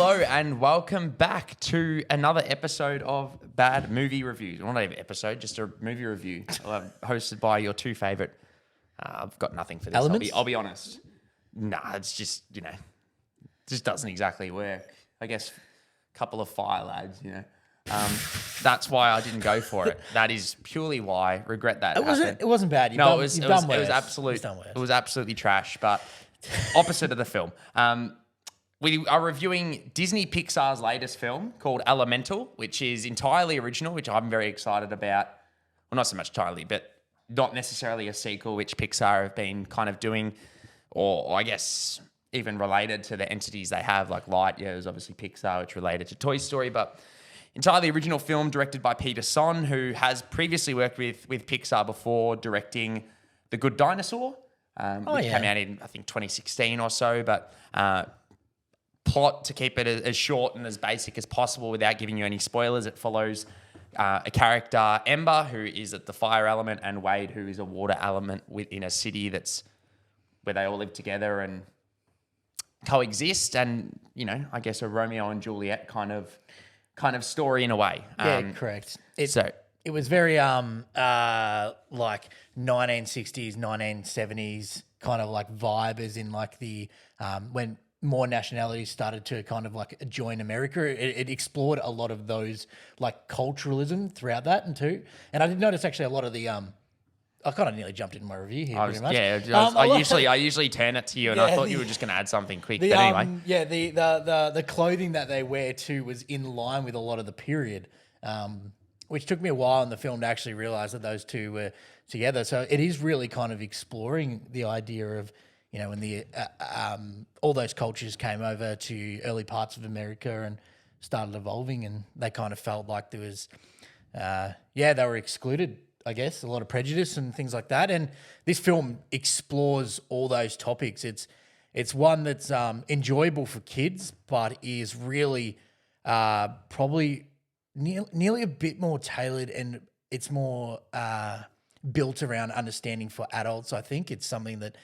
Hello and welcome back to another episode of Bad Movie Reviews. Well, not even episode, just a movie review hosted by your two favourite. I've got nothing for this. Elements? I'll be honest. Nah, it's just, just doesn't exactly work. I guess a couple of fire lads, That's why I didn't go for it. That is purely why. Regret that. It wasn't bad. It was absolutely trash, but opposite of the film. We are reviewing Disney Pixar's latest film called Elemental, which is entirely original, which I'm very excited about. Well, not so much entirely, but not necessarily a sequel, which Pixar have been kind of doing, or I guess even related to the entities they have, like Lightyear is obviously Pixar, which related to Toy Story, but entirely original film directed by Peter Son, who has previously worked with Pixar before directing The Good Dinosaur, which came out in, I think, 2016 or so, but plot, to keep it as short and as basic as possible without giving you any spoilers, it follows a character, Ember, who is at the fire element, and Wade, who is a water element within a city that's where they all live together and coexist, and I guess a Romeo and Juliet kind of story in a way. Yeah, correct. It was very like 1960s, 1970s kind of like vibe, as in like the when more nationalities started to kind of like join America. It explored a lot of those like culturalism throughout that and too. And I did notice actually a lot of the I kind of nearly jumped into my review here pretty much. Yeah, I usually turn it to you, and I thought you were just going to add something quick. But anyway, the clothing that they wear too was in line with a lot of the period, which took me a while in the film to actually realize that those two were together. So it is really kind of exploring the idea of when the all those cultures came over to early parts of America and started evolving, and they kind of felt like there was they were excluded. I guess a lot of prejudice and things like that, and this film explores all those topics. It's one that's enjoyable for kids, but is really probably nearly a bit more tailored, and it's more built around understanding for adults. I think it's something that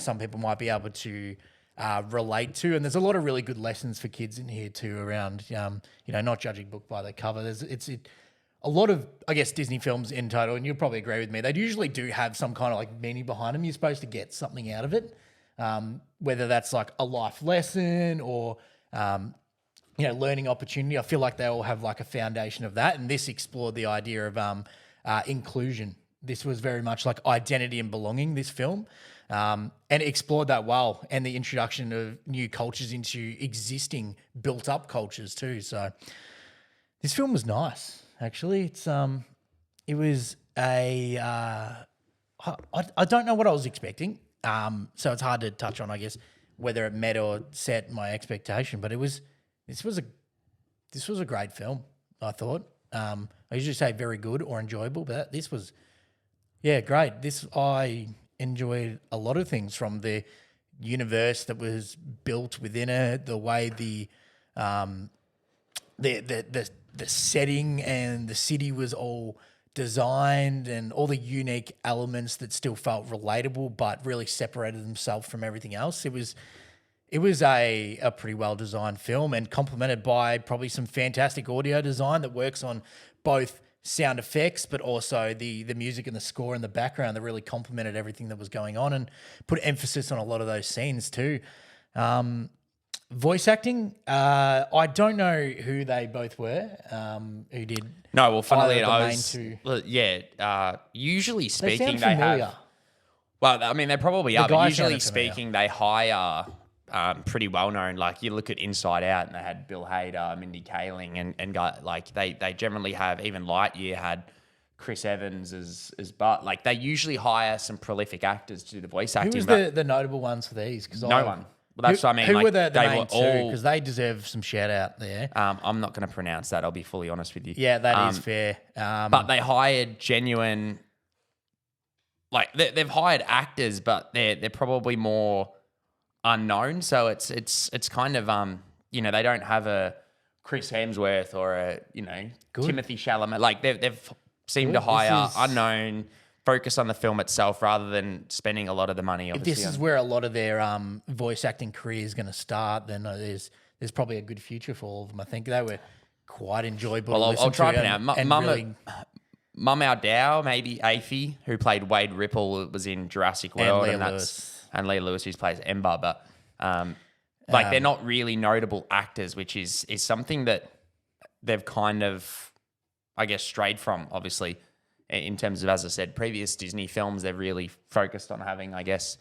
some people might be able to relate to, and there's a lot of really good lessons for kids in here too around not judging book by the cover. A lot of, I guess, Disney films in total, and you'll probably agree with me, they usually do have some kind of like meaning behind them. You're supposed to get something out of it, whether that's like a life lesson or, learning opportunity. I feel like they all have like a foundation of that. And this explored the idea of inclusion. This was very much like identity and belonging, this film, and it explored that well, and the introduction of new cultures into existing built up cultures too. So this film was nice. Actually, it was I don't know what I was expecting, so it's hard to touch on, I guess, whether it met or set my expectation. But this was a great film, I thought. I usually say very good or enjoyable, but this was, great. I enjoyed a lot of things, from the universe that was built within it, the way the setting and the city was all designed, and all the unique elements that still felt relatable but really separated themselves from everything else. It was a pretty well designed film, and complemented by probably some fantastic audio design that works on both sound effects but also the music and the score in the background that really complemented everything that was going on and put emphasis on a lot of those scenes too. Voice acting, I don't know who they both were, who did. No, well, funnily enough, usually speaking, they sound familiar. Well, I mean, they probably are, but usually speaking, familiar. they hire pretty well known. Like, you look at Inside Out, and they had Bill Hader, Mindy Kaling, and guy, like they generally have, even Lightyear had Chris Evans as Bart. Like, they usually hire some prolific actors to do the voice acting. Who was the notable ones for these? No one. Well, that's what I mean. Who like, were the main were two? Because they deserve some shout out there. I'm not going to pronounce that. I'll be fully honest with you. Yeah, that is fair. But they hired genuine, like they've hired actors, but they're probably more unknown. So it's kind of they don't have a Chris Hemsworth or a Timothy Chalamet. Like they've seemed to hire unknown. Focus on the film itself rather than spending a lot of the money. If this is where a lot of their voice acting career is going to start, then there's there's probably a good future for all of them. I think they were quite enjoyable. Well, to I'll listen try to it now. and really, Mum Dow, maybe Afy, who played Wade Ripple, was in Jurassic World, and Leah Lewis, who plays Ember. But they're not really notable actors, which is something that they've kind of, I guess, strayed from. Obviously, in terms of, as I said, previous Disney films, they've really focused on having, I guess,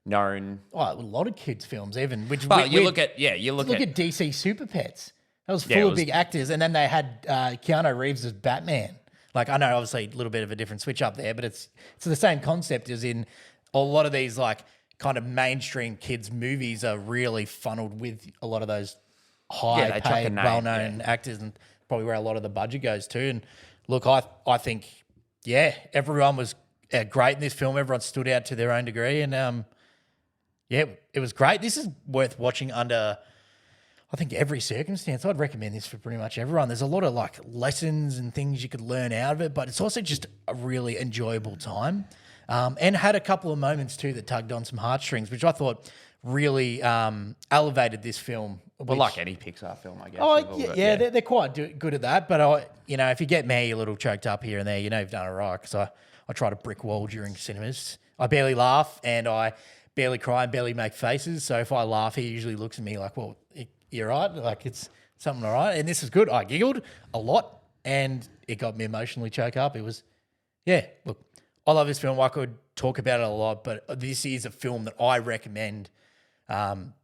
known. a lot of kids' films, even You look at DC Super Pets. That was full of big actors, and then they had Keanu Reeves as Batman. Like, I know, obviously, a little bit of a different switch up there, but it's the same concept as in a lot of these, like, kind of mainstream kids' movies are really funneled with a lot of those high-paid, well-known actors, and probably where a lot of the budget goes to. And look, I think, everyone was great in this film. Everyone stood out to their own degree, and it was great. This is worth watching under, I think, every circumstance. I'd recommend this for pretty much everyone. There's a lot of like lessons and things you could learn out of it, but it's also just a really enjoyable time. And had a couple of moments too that tugged on some heartstrings, which I thought really elevated this film. Well, like any Pixar film, I guess. They're quite good at that. But if you get me a little choked up here and there, you've done it right. Because I try to brick wall during cinemas. I barely laugh and I barely cry and barely make faces. So if I laugh, he usually looks at me like, well, you're right. Like, it's something all right. And this is good. I giggled a lot and it got me emotionally choked up. It was, look, I love this film. I could talk about it a lot, but this is a film that I recommend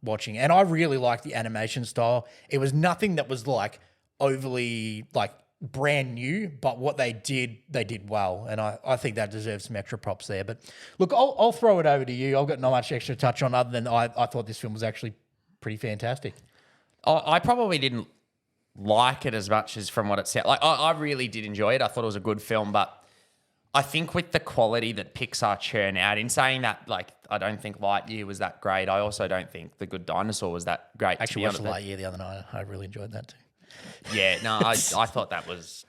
watching. And I really like the animation style. It was nothing that was like overly like brand new, but what they did well. And I think that deserves some extra props there. But look, I'll throw it over to you. I've got not much extra to touch on other than I thought this film was actually pretty fantastic. I probably didn't like it as much as from what it said. Like, I really did enjoy it. I thought it was a good film, but I think with the quality that Pixar churn out, in saying that, like, I don't think Lightyear was that great. I also don't think The Good Dinosaur was that great. Actually watched Lightyear the other night. I really enjoyed that too. Yeah, no, I thought that was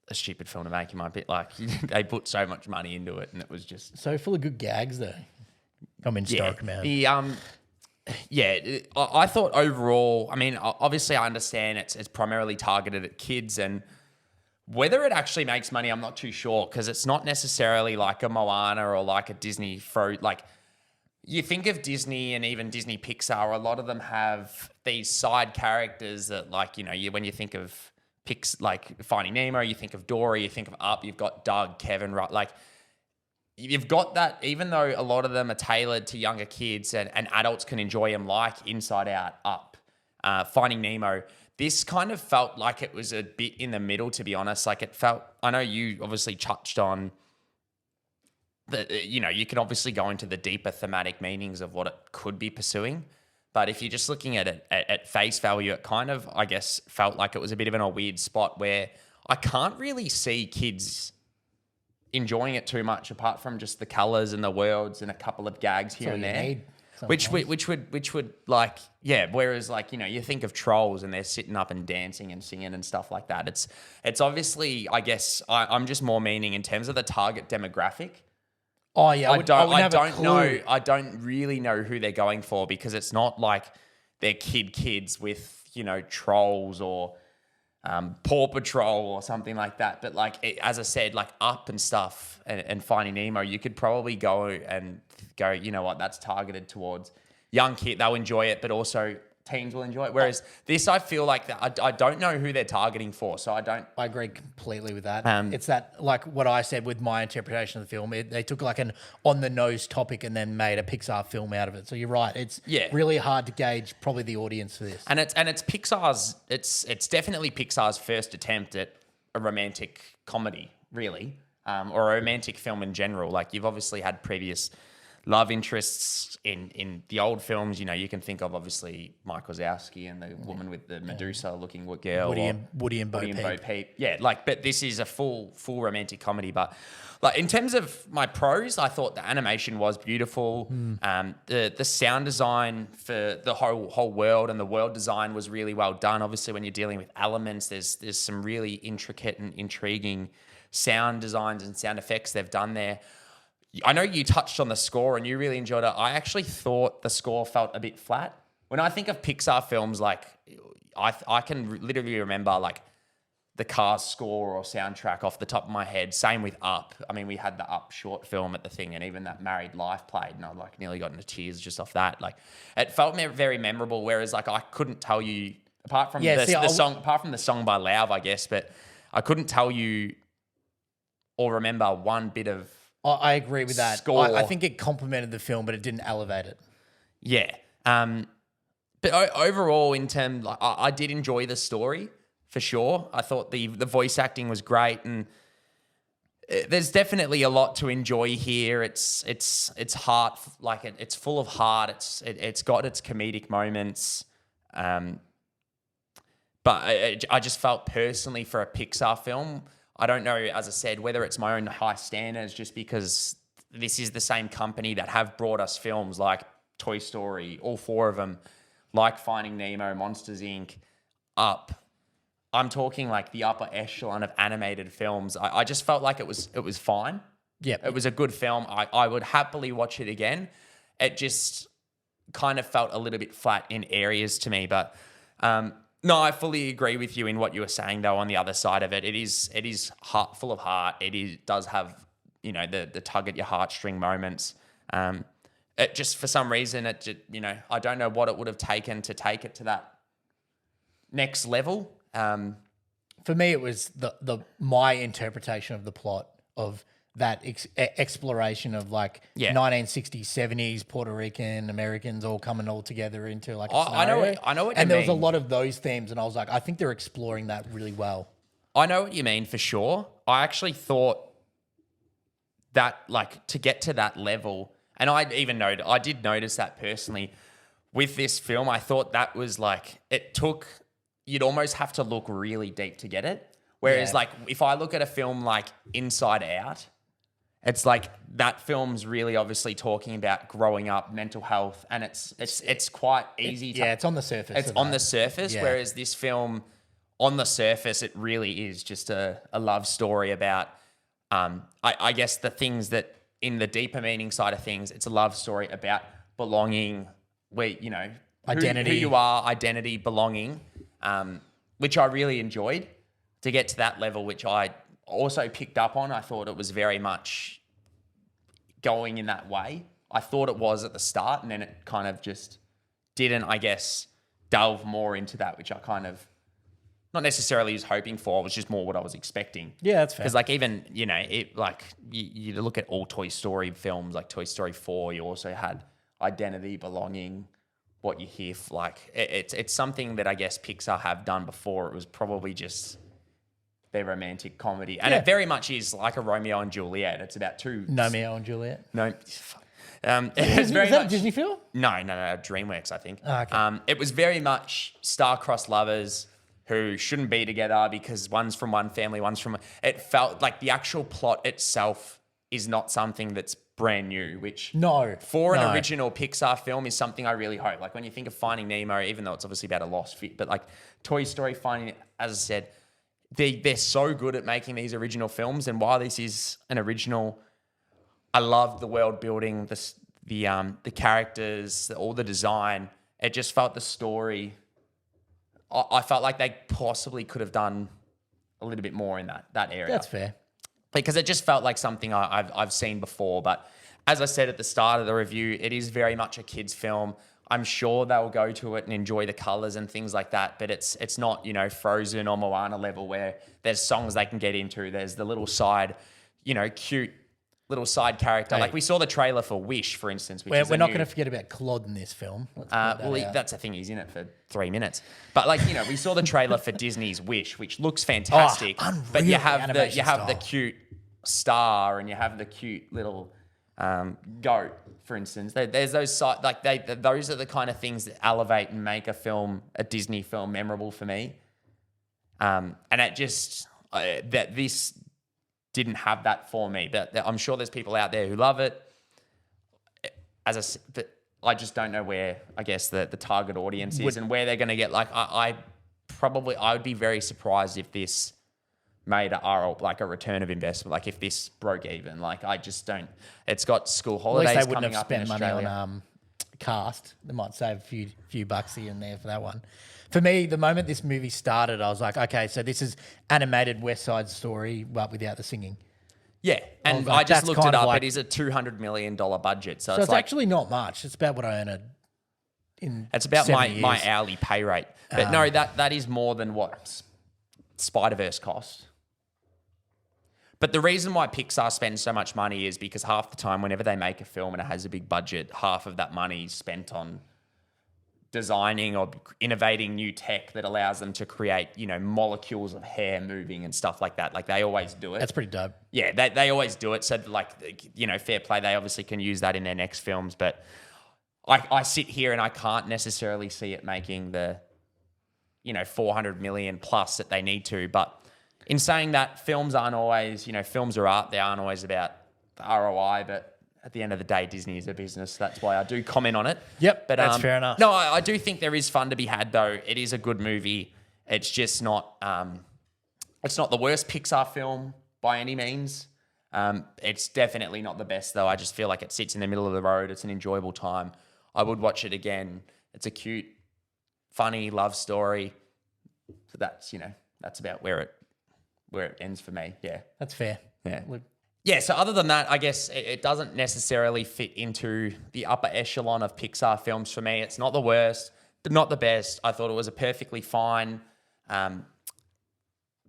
a stupid film to make in my bit. Like, they put so much money into it and it was just... So full of good gags though. I mean, stoked, man. I thought overall, I mean, obviously I understand it's primarily targeted at kids, and whether it actually makes money, I'm not too sure, because it's not necessarily like a Moana or like a Disney like, you think of Disney and even Disney Pixar, a lot of them have these side characters that, like, when you think of like Finding Nemo, you think of Dory, you think of Up, you've got Doug, Kevin, right? Like, you've got that, even though a lot of them are tailored to younger kids and adults can enjoy them, like Inside Out, Up, Finding Nemo. This kind of felt like it was a bit in the middle, to be honest. Like, it felt, I know you obviously touched on that, you can obviously go into the deeper thematic meanings of what it could be pursuing. But if you're just looking at it at face value, it kind of, I guess, felt like it was a bit of a weird spot where I can't really see kids enjoying it too much, apart from just the colors and the worlds and a couple of gags here and there, which would like, whereas, like, you think of Trolls and they're sitting up and dancing and singing and stuff like that. It's obviously, I guess, I'm just more meaning in terms of the target demographic. Oh yeah, I don't really know who they're going for, because it's not like they're kids with Trolls or Paw Patrol or something like that. But like, as I said, like Up and stuff and Finding Nemo, you could probably go, you know what, that's targeted towards young kid. They'll enjoy it, but also teens will enjoy it. Whereas this, I feel like that I don't know who they're targeting for. So I agree completely with that. It's that, like what I said with my interpretation of the film, they took like an on the nose topic and then made a Pixar film out of it. So you're right. It's really hard to gauge probably the audience for this. And it's Pixar's, it's definitely Pixar's first attempt at a romantic comedy, really, or a romantic film in general. Like, you've obviously had previous love interests in the old films. You can think of, obviously, Mike Wazowski and the woman with the Medusa-looking girl. Woody and Bo Peep. Yeah, like, but this is a full romantic comedy. But like, in terms of my pros, I thought the animation was beautiful. The sound design for the whole world and the world design was really well done. Obviously, when you're dealing with elements, there's some really intricate and intriguing sound designs and sound effects they've done there. I know you touched on the score and you really enjoyed it. I actually thought the score felt a bit flat. when I think of Pixar films, like I can literally remember like the Cars score or soundtrack off the top of my head. Same with Up. I mean, we had the Up short film at the thing, and even that Married Life played, and I like nearly got into tears just off that. Like, it felt very memorable. Whereas, like, I couldn't tell you apart from the song by Lauv, I guess, but I couldn't tell you or remember one bit of. I agree with that. Score. I think it complemented the film, but it didn't elevate it. Yeah. But overall, in terms, like, I did enjoy the story. For sure. I thought the voice acting was great, and there's definitely a lot to enjoy here. It's heart, like it's full of heart. It's got its comedic moments. But I just felt personally for a Pixar film, I don't know, as I said, whether it's my own high standards, just because this is the same company that have brought us films like Toy Story, all four of them, like Finding Nemo, Monsters, Inc., Up. I'm talking like the upper echelon of animated films. I just felt like it was fine. Yeah. It was a good film. I would happily watch it again. It just kind of felt a little bit flat in areas to me. But no, I fully agree with you in what you were saying, though, on the other side of it. It is full of heart. It does have, the tug at your heartstring moments. It just, for some reason, I don't know what it would have taken to take it to that next level. For me, it was my interpretation of the plot of that exploration of like 1960s, 70s Puerto Rican Americans all coming all together into like a scenario. I know what you mean. And there was a lot of those themes, and I was like, I think they're exploring that really well. I know what you mean for sure. I actually thought that, like, to get to that level, and I did notice that personally with this film. I thought that was like, you'd almost have to look really deep to get it. Whereas, like, if I look at a film like Inside Out, it's like that film's really obviously talking about growing up, mental health, and it's quite easy. It's on the surface. It's on the surface, whereas this film, on the surface, it really is just a love story about, I guess, the things that in the deeper meaning side of things, it's a love story about belonging, where, identity, who you are, identity, belonging. Which I really enjoyed to get to that level, which I also picked up on. I thought it was very much going in that way. I thought it was at the start, and then it kind of just didn't, I guess, delve more into that, which I kind of not necessarily was hoping for. It was just more what I was expecting. Yeah, that's fair. Because, like, even, you look at all Toy Story films, like Toy Story 4, you also had identity, belonging, what you hear, like, it's something that I guess Pixar have done before. It was probably just their romantic comedy, and it very much is like a Romeo and Juliet. It's about two. Romeo and Juliet. No, Is that a Disney film? No, DreamWorks, I think. Oh, okay. It was very much star-crossed lovers who shouldn't be together because one's from one family, one's from. It felt like the actual plot itself is not something that's brand new, which for an original Pixar film is something I really hope. Like, when you think of Finding Nemo, even though it's obviously about a lost fit, but like Toy Story, Finding, as I said, they're so good at making these original films. And while this is an original, I love the world building, the characters, all the design. It just felt the story. I felt like they possibly could have done a little bit more in that area. That's fair. Because it just felt like something I've seen before. But as I said at the start of the review, it is very much a kid's film. I'm sure they'll go to it and enjoy the colors and things like that. But it's not, Frozen or Moana level where there's songs they can get into. There's the little side, cute little side character. Hey. Like, we saw the trailer for Wish, for instance. We're not going to forget about Claude in this film. That's the thing. He's in it for 3 minutes. But, like, we saw the trailer for Disney's Wish, which looks fantastic. But you have the cute star, and you have the cute little goat, for instance. There's those those are the kind of things that elevate and make a Disney film, memorable for me. And it just that this didn't have that for me. But I'm sure there's people out there who love it. But I just don't know where, I guess, the target audience is and where they're going to get. Like, I would be very surprised if this made a return of investment. Like, if this broke even, like, I just don't. It's got school holidays coming up in Australia. At least they wouldn't have spent money on cast. They might save a few bucks here and there for that one. For me, the moment this movie started, I was like, okay, so this is animated West Side Story, but without the singing. Yeah, and like, I just that's looked kind it of up. like- It is a $200 million budget. So, It's like, actually not much. It's about what I earn in it's about 70 my years. hourly pay rate. But no, that is more than what Spider-Verse cost. But the reason why Pixar spends so much money is because half the time, whenever they make a film and it has a big budget, half of that money is spent on designing or innovating new tech that allows them to create, molecules of hair moving and stuff like that. Like, they always do it. That's pretty dope. Yeah, they always do it. So, fair play. They obviously can use that in their next films. But I sit here and I can't necessarily see it making the, 400 million plus that they need to. But in saying that, films aren't always, films are art. They aren't always about the ROI. But at the end of the day, Disney is a business. That's why I do comment on it. Yep, but that's fair enough. No, I do think there is fun to be had, though. It is a good movie. It's just not. It's not the worst Pixar film by any means. It's definitely not the best, though. I just feel like it sits in the middle of the road. It's an enjoyable time. I would watch it again. It's a cute, funny love story. So that's about where it ends for me. Yeah, That's fair. yeah. Yeah, so other than that, I guess it doesn't necessarily fit into the upper echelon of Pixar films for me. It's not the worst, not the best. I thought it was a perfectly fine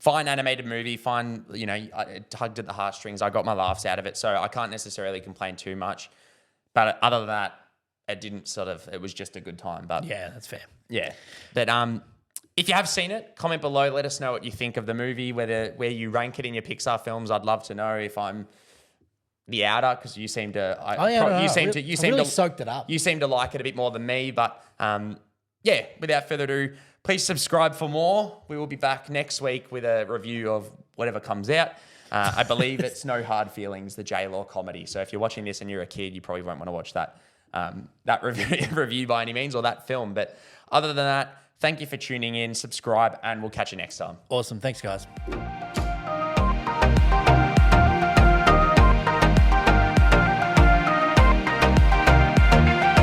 animated movie, fine, it tugged at the heartstrings. I got my laughs out of it, so I can't necessarily complain too much. But other than that, it was just a good time. But Yeah, that's fair. yeah. But if you have seen it, comment below. Let us know what you think of the movie, where you rank it in your Pixar films. I'd love to know if I'm the outer, because you seem to. You seem really to soaked it up. You seem to like it a bit more than me. But without further ado, please subscribe for more. We will be back next week with a review of whatever comes out. I believe it's No Hard Feelings, the J-Law comedy. So if you're watching this and you're a kid, you probably won't want to watch that review by any means, or that film. But other than that, thank you for tuning in, subscribe, and we'll catch you next time. Awesome. Thanks, guys.